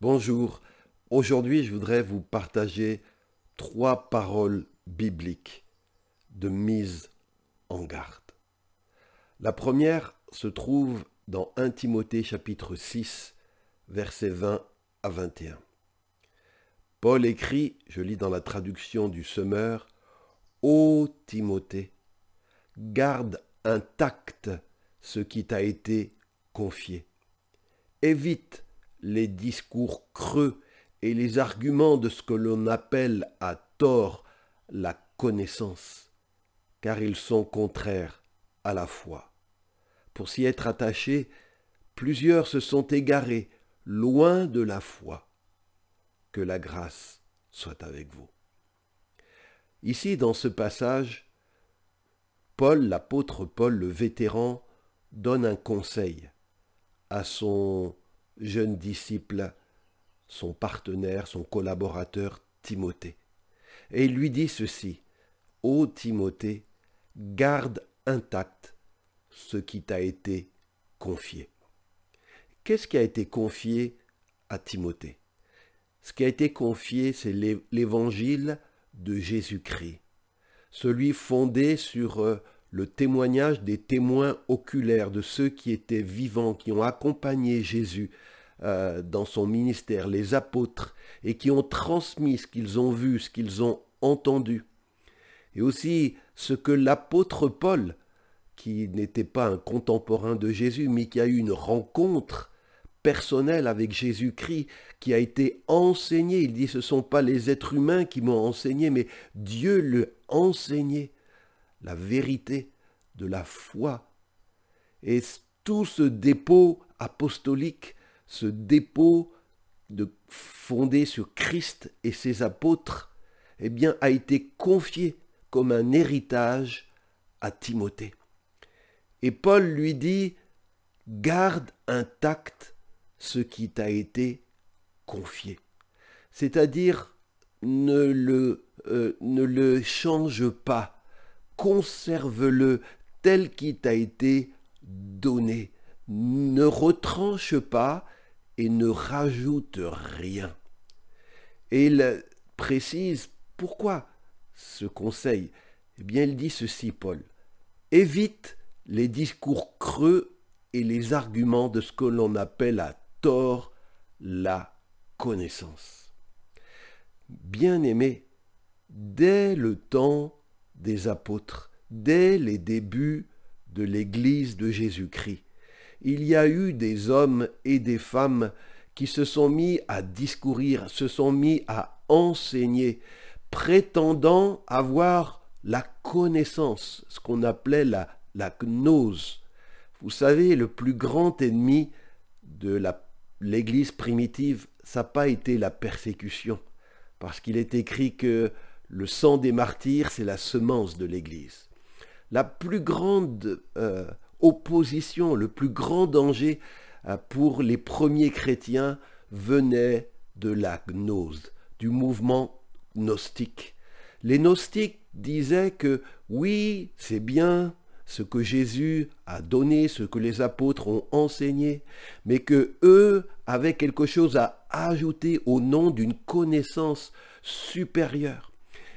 Bonjour, aujourd'hui je voudrais vous partager 3 paroles bibliques de mise en garde. La première se trouve dans 1 Timothée chapitre 6, versets 20 à 21. Paul écrit, je lis dans la traduction du Semeur, « Ô Timothée, garde intact ce qui t'a été confié. Évite les discours creux et les arguments de ce que l'on appelle à tort la connaissance, car ils sont contraires à la foi. Pour s'y être attachés, plusieurs se sont égarés loin de la foi. Que la grâce soit avec vous. » Ici, dans ce passage, Paul, l'apôtre Paul, le vétéran, donne un conseil à son jeune disciple, son partenaire, son collaborateur Timothée. Et il lui dit ceci, « Ô Timothée, garde intact ce qui t'a été confié. » Qu'est-ce qui a été confié à Timothée? Ce qui a été confié, c'est l'évangile de Jésus-Christ, celui fondé sur le témoignage des témoins oculaires, de ceux qui étaient vivants, qui ont accompagné Jésus dans son ministère, les apôtres, et qui ont transmis ce qu'ils ont vu, ce qu'ils ont entendu. Et aussi ce que l'apôtre Paul, qui n'était pas un contemporain de Jésus, mais qui a eu une rencontre personnelle avec Jésus-Christ, qui a été enseigné. Il dit, ce ne sont pas les êtres humains qui m'ont enseigné, mais Dieu l'a enseigné, la vérité de la foi. Et tout ce dépôt apostolique, ce dépôt fondé sur Christ et ses apôtres, eh bien, a été confié comme un héritage à Timothée. Et Paul lui dit, garde intact ce qui t'a été confié. C'est-à-dire, ne le change pas, conserve-le tel qu'il t'a été donné. Ne retranche pas et ne rajoute rien. Et il précise pourquoi ce conseil. Eh bien, il dit ceci, Paul. Évite les discours creux et les arguments de ce que l'on appelle à tort la connaissance. Bien-aimés, dès le temps des apôtres, dès les débuts de l'Église de Jésus-Christ, il y a eu des hommes et des femmes qui se sont mis à discourir, se sont mis à enseigner, prétendant avoir la connaissance, ce qu'on appelait la gnose. Vous savez, le plus grand ennemi de l'Église primitive, ça n'a pas été la persécution, parce qu'il est écrit que le sang des martyrs, c'est la semence de l'Église. La plus grande opposition, le plus grand danger pour les premiers chrétiens venait de la gnose, du mouvement gnostique. Les gnostiques disaient que oui, c'est bien ce que Jésus a donné, ce que les apôtres ont enseigné, mais que eux avaient quelque chose à ajouter au nom d'une connaissance supérieure.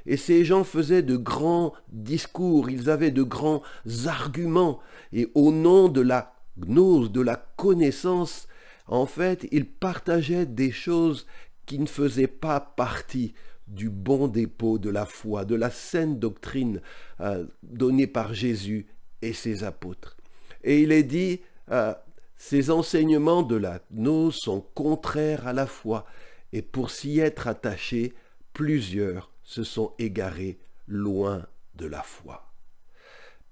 Et ces gens faisaient de grands discours, ils avaient de grands arguments, et au nom de la gnose, de la connaissance, en fait, ils partageaient des choses qui ne faisaient pas partie du bon dépôt de la foi, de la saine doctrine donnée par Jésus et ses apôtres. Et il est dit, ces enseignements de la gnose sont contraires à la foi, et pour s'y être attachés, plusieurs se sont égarés loin de la foi.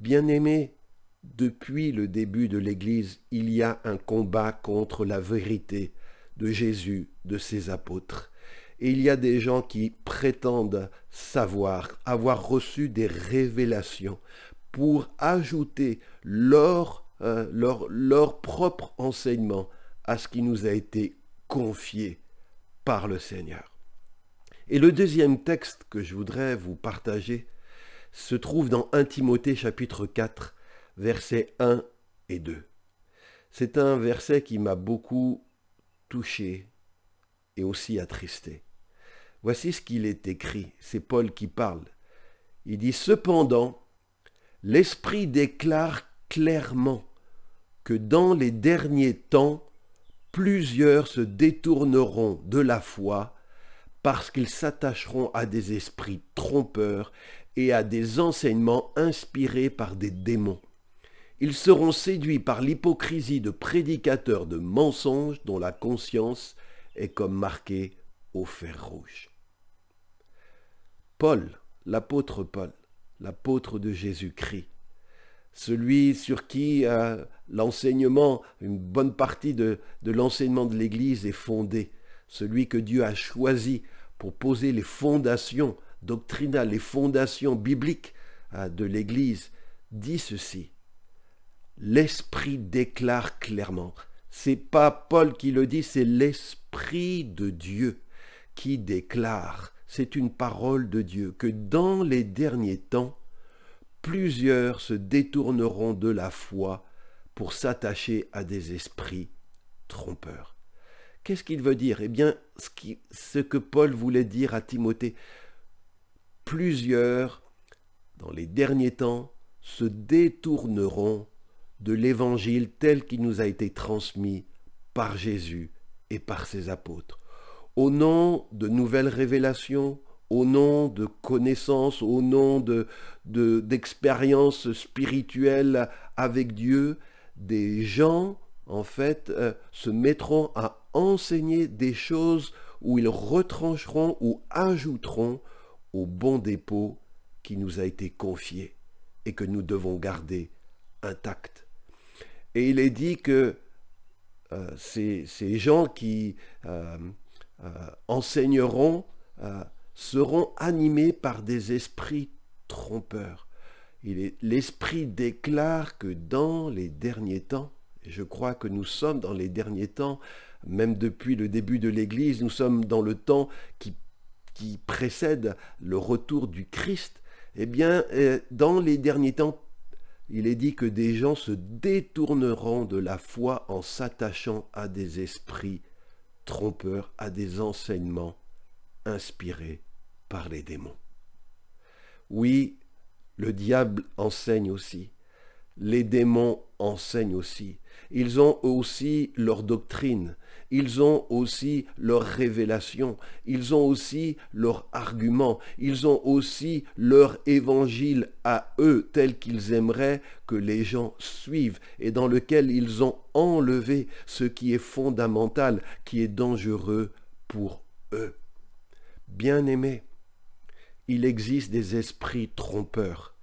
Bien-aimés, depuis le début de l'Église, il y a un combat contre la vérité de Jésus, de ses apôtres. Et il y a des gens qui prétendent savoir, avoir reçu des révélations pour ajouter leur propre enseignement à ce qui nous a été confié par le Seigneur. Et le deuxième texte que je voudrais vous partager se trouve dans 1 Timothée chapitre 4, versets 1 et 2. C'est un verset qui m'a beaucoup touché, et aussi attristés. Voici ce qu'il est écrit, c'est Paul qui parle. Il dit « Cependant, l'Esprit déclare clairement que dans les derniers temps, plusieurs se détourneront de la foi parce qu'ils s'attacheront à des esprits trompeurs et à des enseignements inspirés par des démons. Ils seront séduits par l'hypocrisie de prédicateurs de mensonges dont la conscience est comme marquée au fer rouge. » Paul, l'apôtre de Jésus-Christ, celui sur qui l'enseignement, une bonne partie de l'enseignement de l'Église est fondé, celui que Dieu a choisi pour poser les fondations doctrinales, les fondations bibliques de l'Église, dit ceci. L'Esprit déclare clairement. C'est pas Paul qui le dit, c'est l'Esprit de Dieu qui déclare. C'est une parole de Dieu que dans les derniers temps, plusieurs se détourneront de la foi pour s'attacher à des esprits trompeurs. Qu'est-ce qu'il veut dire? Eh bien, ce que Paul voulait dire à Timothée, plusieurs, dans les derniers temps, se détourneront de l'évangile tel qu'il nous a été transmis par Jésus et par ses apôtres. Au nom de nouvelles révélations, au nom de connaissances, au nom d'expériences spirituelles avec Dieu, des gens, en fait, se mettront à enseigner des choses où ils retrancheront ou ajouteront au bon dépôt qui nous a été confié et que nous devons garder intact. Et il est dit que ces gens qui enseigneront seront animés par des esprits trompeurs. L'Esprit déclare que dans les derniers temps, et je crois que nous sommes dans les derniers temps, même depuis le début de l'Église, nous sommes dans le temps qui précède le retour du Christ, eh bien, dans les derniers temps, il est dit que des gens se détourneront de la foi en s'attachant à des esprits trompeurs, à des enseignements inspirés par les démons. Oui, le diable enseigne aussi. Les démons enseignent aussi. Ils ont aussi leur doctrine. Ils ont aussi leurs révélations. Ils ont aussi leurs arguments. Ils ont aussi leur évangile à eux, tel qu'ils aimeraient que les gens suivent et dans lequel ils ont enlevé ce qui est fondamental, qui est dangereux pour eux. Bien-aimés, il existe des esprits trompeurs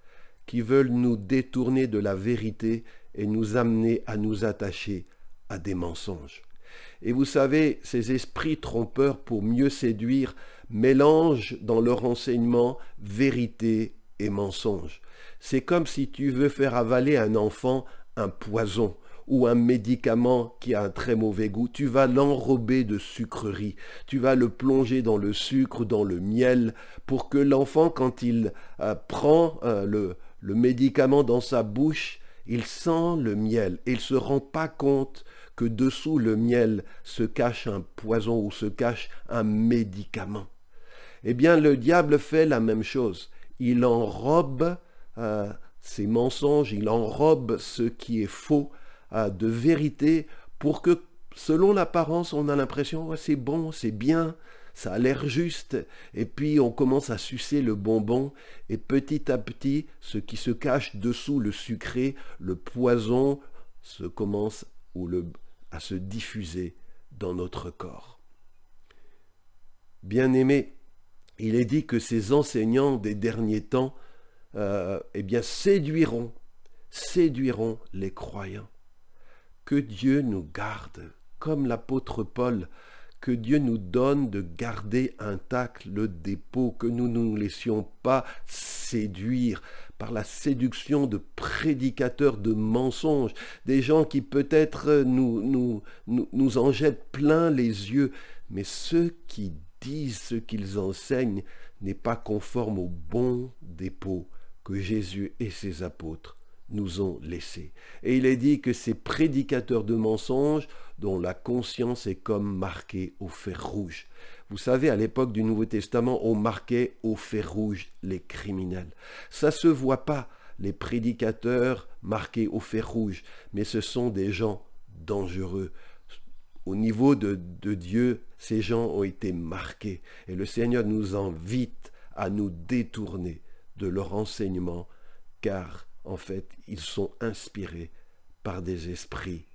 qui veulent nous détourner de la vérité et nous amener à nous attacher à des mensonges. Et vous savez, ces esprits trompeurs, pour mieux séduire, mélangent dans leur enseignement vérité et mensonge. C'est comme si tu veux faire avaler à un enfant un poison ou un médicament qui a un très mauvais goût. Tu vas l'enrober de sucreries, tu vas le plonger dans le sucre, dans le miel, pour que l'enfant, quand il prend le médicament dans sa bouche, il sent le miel et il ne se rend pas compte que dessous le miel se cache un poison ou se cache un médicament. Eh bien, le diable fait la même chose. Il enrobe ses mensonges, il enrobe ce qui est faux de vérité pour que, selon l'apparence, on a l'impression c'est bon, c'est bien, ça a l'air juste, et puis on commence à sucer le bonbon, et petit à petit, ce qui se cache dessous le sucré, le poison, commence à se diffuser dans notre corps. Bien-aimés, il est dit que ces enseignants des derniers temps séduiront les croyants. Que Dieu nous garde, comme l'apôtre Paul, que Dieu nous donne de garder intact le dépôt, que nous ne nous laissions pas séduire par la séduction de prédicateurs de mensonges, des gens qui peut-être nous en jettent plein les yeux, mais ceux qui disent ce qu'ils enseignent n'est pas conforme au bon dépôt que Jésus et ses apôtres nous ont laissés. Et il est dit que ces prédicateurs de mensonges, dont la conscience est comme marquée au fer rouge. Vous savez, à l'époque du Nouveau Testament, on marquait au fer rouge les criminels. Ça se voit pas, les prédicateurs marqués au fer rouge, mais ce sont des gens dangereux. Au niveau de Dieu, ces gens ont été marqués. Et le Seigneur nous invite à nous détourner de leur enseignement, car en fait, ils sont inspirés par des esprits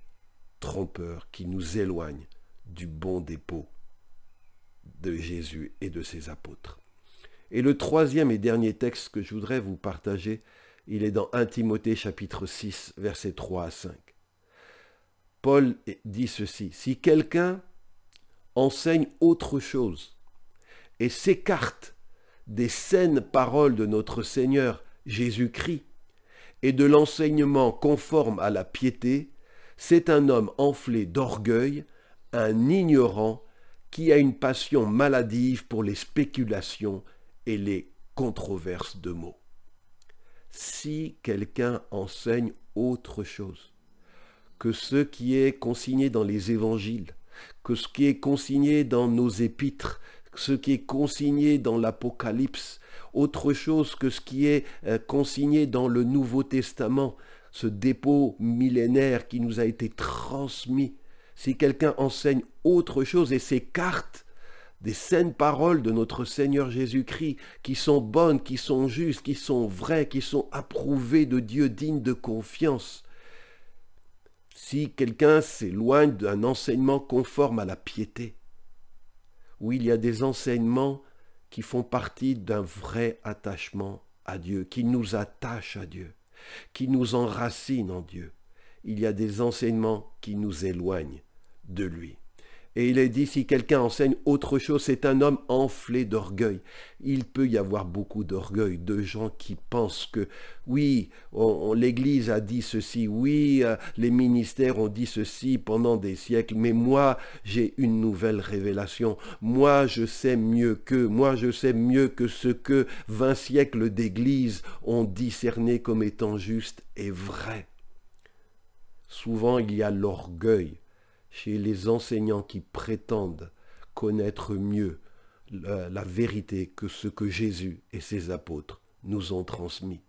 trompeurs qui nous éloignent du bon dépôt de Jésus et de ses apôtres. Et le troisième et dernier texte que je voudrais vous partager, il est dans 1 Timothée chapitre 6, versets 3 à 5. Paul dit ceci: « Si quelqu'un enseigne autre chose et s'écarte des saines paroles de notre Seigneur Jésus-Christ et de l'enseignement conforme à la piété, c'est un homme enflé d'orgueil, un ignorant qui a une passion maladive pour les spéculations et les controverses de mots. » Si quelqu'un enseigne autre chose que ce qui est consigné dans les évangiles, que ce qui est consigné dans nos épîtres, ce qui est consigné dans l'Apocalypse, autre chose que ce qui est consigné dans le Nouveau Testament, ce dépôt millénaire qui nous a été transmis, si quelqu'un enseigne autre chose et s'écarte des saines paroles de notre Seigneur Jésus-Christ, qui sont bonnes, qui sont justes, qui sont vraies, qui sont approuvées de Dieu, dignes de confiance, si quelqu'un s'éloigne d'un enseignement conforme à la piété, où il y a des enseignements qui font partie d'un vrai attachement à Dieu, qui nous attachent à Dieu, qui nous enracinent en Dieu, il y a des enseignements qui nous éloignent de lui. Et il est dit, si quelqu'un enseigne autre chose, c'est un homme enflé d'orgueil. Il peut y avoir beaucoup d'orgueil, de gens qui pensent que, oui, l'Église a dit ceci, oui, les ministères ont dit ceci pendant des siècles, mais moi, j'ai une nouvelle révélation. Moi, je sais mieux qu'eux. Moi, je sais mieux que ce que 20 siècles d'Église ont discerné comme étant juste et vrai. Souvent, il y a l'orgueil chez les enseignants qui prétendent connaître mieux la vérité que ce que Jésus et ses apôtres nous ont transmis.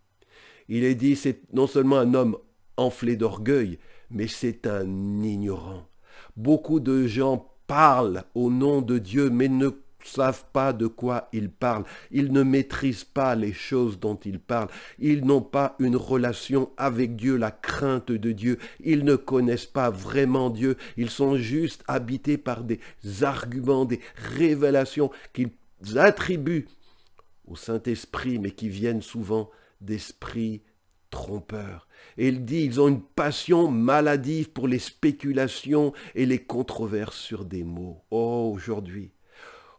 Il est dit, c'est non seulement un homme enflé d'orgueil, mais c'est un ignorant. Beaucoup de gens parlent au nom de Dieu, mais ne savent pas de quoi ils parlent. Ils ne maîtrisent pas les choses dont ils parlent. Ils n'ont pas une relation avec Dieu, la crainte de Dieu. Ils ne connaissent pas vraiment Dieu. Ils sont juste habités par des arguments, des révélations qu'ils attribuent au Saint-Esprit, mais qui viennent souvent d'esprits trompeurs. Et il dit, ils ont une passion maladive pour les spéculations et les controverses sur des mots. Oh, aujourd'hui,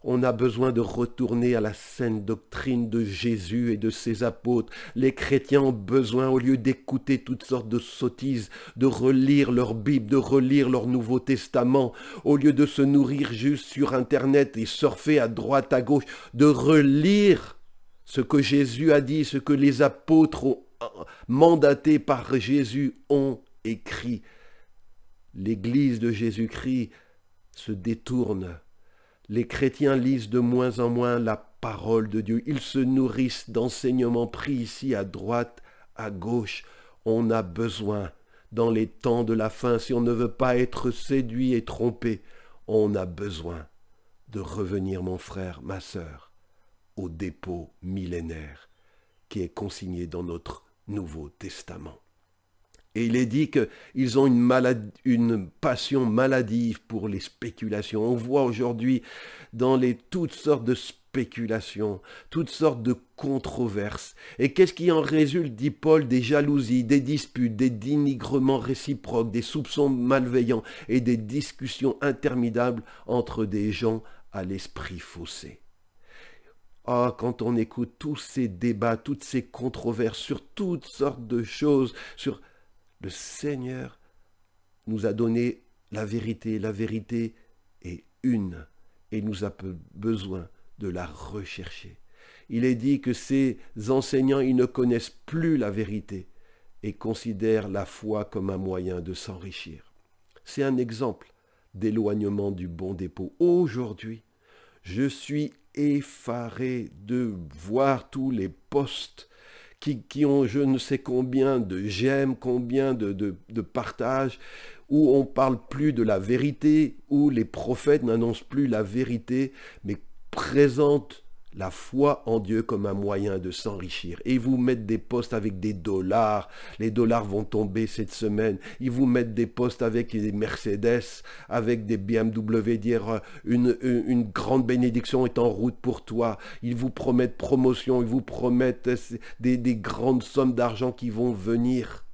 on a besoin de retourner à la saine doctrine de Jésus et de ses apôtres. Les chrétiens ont besoin, au lieu d'écouter toutes sortes de sottises, de relire leur Bible, de relire leur Nouveau Testament, au lieu de se nourrir juste sur Internet et surfer à droite, à gauche, de relire ce que Jésus a dit, ce que les apôtres mandatés par Jésus ont écrit. L'Église de Jésus-Christ se détourne. Les chrétiens lisent de moins en moins la parole de Dieu. Ils se nourrissent d'enseignements pris ici à droite, à gauche. On a besoin, dans les temps de la fin, si on ne veut pas être séduit et trompé, on a besoin de revenir, mon frère, ma sœur, au dépôt millénaire qui est consigné dans notre Nouveau Testament. Et il est dit qu'ils ont une passion maladive pour les spéculations. On voit aujourd'hui dans toutes sortes de spéculations, toutes sortes de controverses. Et qu'est-ce qui en résulte, dit Paul? Des jalousies, des disputes, des dénigrements réciproques, des soupçons malveillants et des discussions interminables entre des gens à l'esprit faussé. Ah, quand on écoute tous ces débats, toutes ces controverses sur toutes sortes de choses, le Seigneur nous a donné la vérité est une, et nous a besoin de la rechercher. Il est dit que ces enseignants, ils ne connaissent plus la vérité, et considèrent la foi comme un moyen de s'enrichir. C'est un exemple d'éloignement du bon dépôt. Aujourd'hui, je suis effaré de voir tous les posts qui ont je ne sais combien de j'aime, combien de partages, où on parle plus de la vérité, où les prophètes n'annoncent plus la vérité, mais présentent la foi en Dieu comme un moyen de s'enrichir. Et ils vous mettent des posts avec des dollars. Les dollars vont tomber cette semaine. Ils vous mettent des posts avec des Mercedes, avec des BMW, dire une grande bénédiction est en route pour toi. Ils vous promettent promotion, ils vous promettent des grandes sommes d'argent qui vont venir.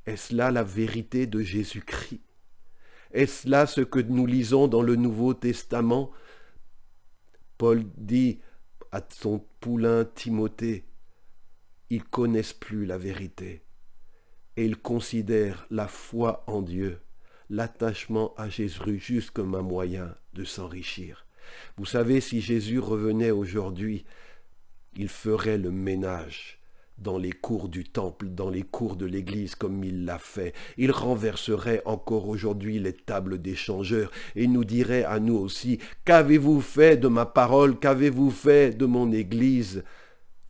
Est-ce là la vérité de Jésus-Christ? Est-ce là ce que nous lisons dans le Nouveau Testament? Paul dit à son poulain Timothée, ils connaissent plus la vérité et ils considèrent la foi en Dieu, l'attachement à Jésus juste comme un moyen de s'enrichir. Vous savez, si Jésus revenait aujourd'hui, il ferait le ménage dans les cours du temple, dans les cours de l'église comme il l'a fait. Il renverserait encore aujourd'hui les tables des changeurs et nous dirait à nous aussi, qu'avez-vous fait de ma parole, qu'avez-vous fait de mon église?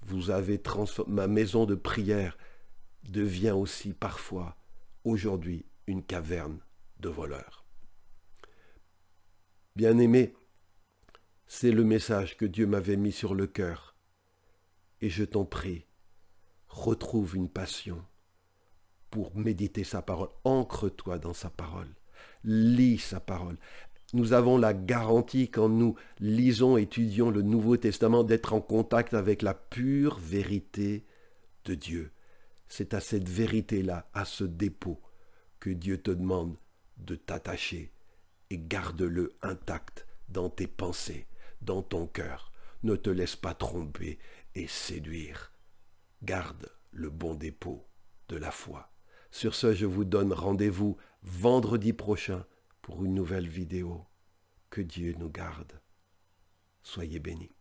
Vous avez transformé, ma maison de prière devient aussi parfois aujourd'hui une caverne de voleurs. Bien-aimé, c'est le message que Dieu m'avait mis sur le cœur et je t'en prie, retrouve une passion pour méditer sa parole. Ancre-toi dans sa parole. Lis sa parole. Nous avons la garantie, quand nous lisons, étudions le Nouveau Testament, d'être en contact avec la pure vérité de Dieu. C'est à cette vérité-là, à ce dépôt, que Dieu te demande de t'attacher et garde-le intact dans tes pensées, dans ton cœur. Ne te laisse pas tromper et séduire. Garde le bon dépôt de la foi. Sur ce, je vous donne rendez-vous vendredi prochain pour une nouvelle vidéo. Que Dieu nous garde. Soyez bénis.